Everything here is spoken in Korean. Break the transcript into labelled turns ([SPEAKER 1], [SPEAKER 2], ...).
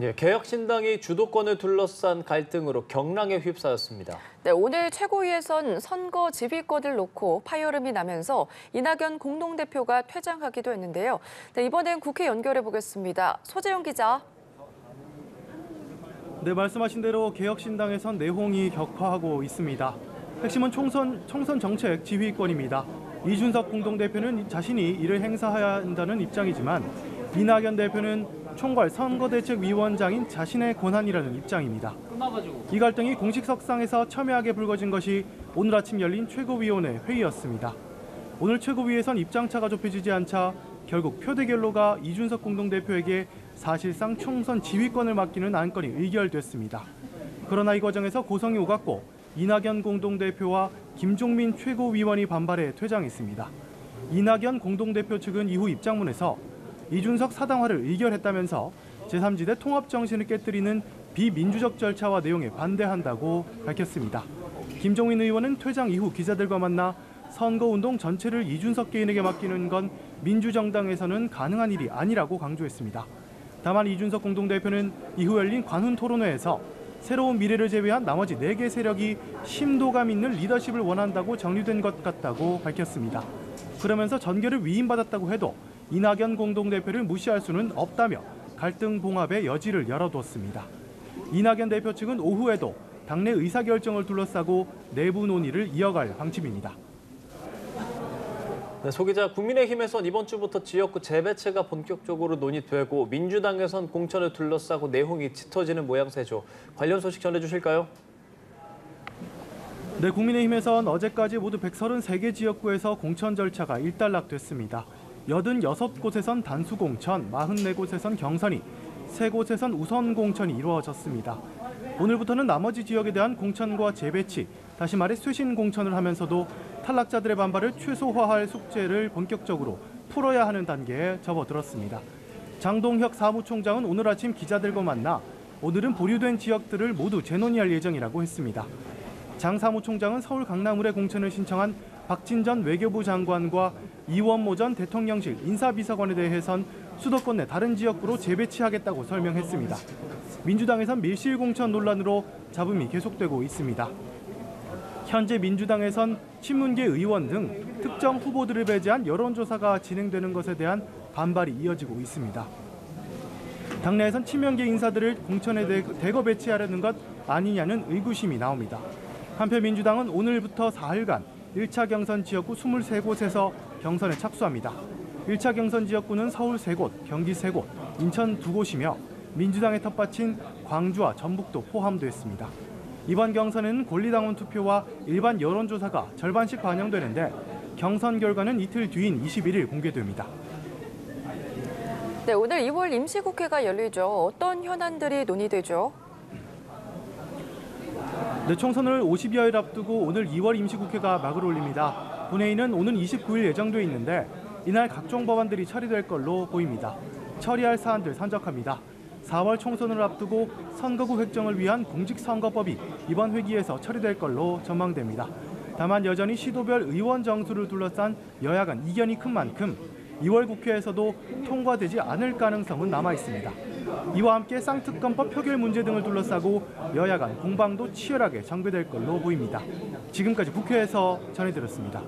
[SPEAKER 1] 예, 개혁신당이 주도권을 둘러싼 갈등으로 경랑에 휩싸였습니다.
[SPEAKER 2] 네, 오늘 최고위에선 선거 지휘권을 놓고 파열음이 나면서 이낙연 공동대표가 퇴장하기도 했는데요. 네, 이번엔 국회 연결해 보겠습니다. 소재영 기자.
[SPEAKER 3] 네, 말씀하신 대로 개혁신당에선 내홍이 격화하고 있습니다. 핵심은 총선 정책 지휘권입니다. 이준석 공동대표는 자신이 이를 행사해야 한다는 입장이지만 이낙연 대표는 총괄 선거대책위원장인 자신의 권한이라는 입장입니다. 이 갈등이 공식석상에서 첨예하게 불거진 것이 오늘 아침 열린 최고위원회 회의였습니다. 오늘 최고위에선 입장차가 좁혀지지 않자 결국 표대결로가 이준석 공동대표에게 사실상 총선 지휘권을 맡기는 안건이 의결됐습니다. 그러나 이 과정에서 고성이 오갔고 이낙연 공동대표와 김종민 최고위원이 반발해 퇴장했습니다. 이낙연 공동대표 측은 이후 입장문에서 이준석 사당화를 의결했다면서 제3지대 통합 정신을 깨뜨리는 비민주적 절차와 내용에 반대한다고 밝혔습니다. 김종민 의원은 퇴장 이후 기자들과 만나 선거운동 전체를 이준석 개인에게 맡기는 건 민주정당에서는 가능한 일이 아니라고 강조했습니다. 다만 이준석 공동대표는 이후 열린 관훈 토론회에서 새로운 미래를 제외한 나머지 4개 세력이 심도감 있는 리더십을 원한다고 정리된 것 같다고 밝혔습니다. 그러면서 전개를 위임받았다고 해도 이낙연 공동대표를 무시할 수는 없다며 갈등 봉합의 여지를 열어뒀습니다. 이낙연 대표 측은 오후에도 당내 의사결정을 둘러싸고 내부 논의를 이어갈 방침입니다.
[SPEAKER 1] 네, 소 기자, 국민의힘에선 이번 주부터 지역구 재배치가 본격적으로 논의되고 민주당에선 공천을 둘러싸고 내홍이 짙어지는 모양새죠. 관련 소식 전해주실까요?
[SPEAKER 3] 네, 국민의힘에선 어제까지 모두 133개 지역구에서 공천 절차가 일단락됐습니다. 86곳에선 단수 공천, 44곳에선 경선이, 3곳에선 우선 공천이 이루어졌습니다. 오늘부터는 나머지 지역에 대한 공천과 재배치, 다시 말해 쇄신 공천을 하면서도 탈락자들의 반발을 최소화할 숙제를 본격적으로 풀어야 하는 단계에 접어들었습니다. 장동혁 사무총장은 오늘 아침 기자들과 만나 오늘은 보류된 지역들을 모두 재논의할 예정이라고 했습니다. 장 사무총장은 서울 강남을의 공천을 신청한 박진전 외교부 장관과 이원모 전 대통령실 인사비서관에 대해선 수도권 내 다른 지역구로 재배치하겠다고 설명했습니다. 민주당에선 밀실 공천 논란으로 잡음이 계속되고 있습니다. 현재 민주당에선 친문계 의원 등 특정 후보들을 배제한 여론조사가 진행되는 것에 대한 반발이 이어지고 있습니다. 당내에선 친명계 인사들을 공천에 대거 배치하려는 것 아니냐는 의구심이 나옵니다. 한편 민주당은 오늘부터 사흘간 1차 경선 지역구 23곳에서 경선에 착수합니다. 1차 경선 지역구는 서울 3곳, 경기 3곳, 인천 2곳이며 민주당의 텃밭인 광주와 전북도 포함됐습니다. 이번 경선에는 권리당원 투표와 일반 여론조사가 절반씩 반영되는데 경선 결과는 이틀 뒤인 21일 공개됩니다.
[SPEAKER 2] 네, 오늘 2월 임시국회가 열리죠. 어떤 현안들이 논의되죠?
[SPEAKER 3] 네, 총선을 50여일 앞두고 오늘 2월 임시국회가 막을 올립니다. 본회의는 오는 29일 예정돼 있는데 이날 각종 법안들이 처리될 걸로 보입니다. 처리할 사안들 산적합니다. 4월 총선을 앞두고 선거구 획정을 위한 공직선거법이 이번 회기에서 처리될 걸로 전망됩니다. 다만 여전히 시도별 의원 정수를 둘러싼 여야 간 이견이 큰 만큼 2월 국회에서도 통과되지 않을 가능성은 남아 있습니다. 이와 함께 쌍특검법 표결 문제 등을 둘러싸고 여야 간 공방도 치열하게 전개될 걸로 보입니다. 지금까지 국회에서 전해드렸습니다.